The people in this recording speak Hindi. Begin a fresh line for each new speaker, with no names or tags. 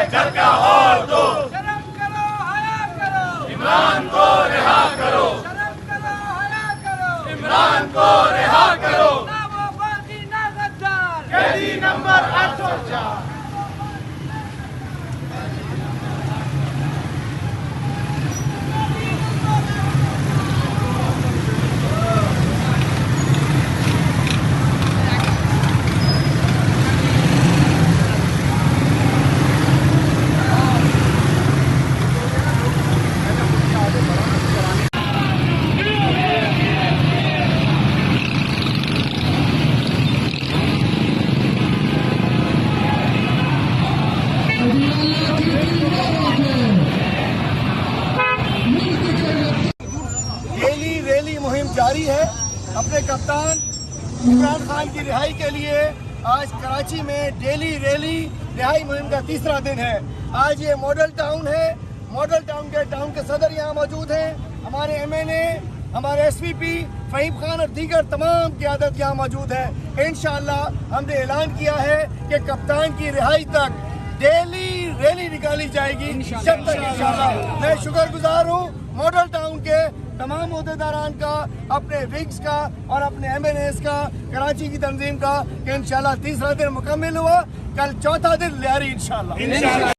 झटका और दो,
शर्म करो हया करो,
इमरान को रिहा करो,
शर्म करो हया करो,
इमरान को रिहा करो,
ना वो बागी ना गद्दार,
कैदी नंबर 804।
डेली रैली मुहिम जारी है। अपने कप्तान इमरान खान की रिहाई के लिए आज कराची में डेली रैली रिहाई मुहिम का तीसरा दिन है। आज ये मॉडल टाउन है। मॉडल टाउन के सदर यहाँ मौजूद हैं। हमारे एमएनए, हमारे एसपीपी फहीम खान और दीगर तमाम क़यादत यहाँ मौजूद है। इंशाअल्लाह हमने ऐलान किया है कि कप्तान की रिहाई तक डेली रैली निकाली जाएगी। जब तक इंशाअल्लाह। मैं शुक्रगुजार हूँ मॉडल टाउन के तमाम अहदेदारान का, अपने विंग्स का और अपने एमएनएस का, कराची की तंजीम का कि इंशाअल्लाह तीसरा दिन मुकम्मल हुआ। कल चौथा दिन लियारी इंशाअल्लाह।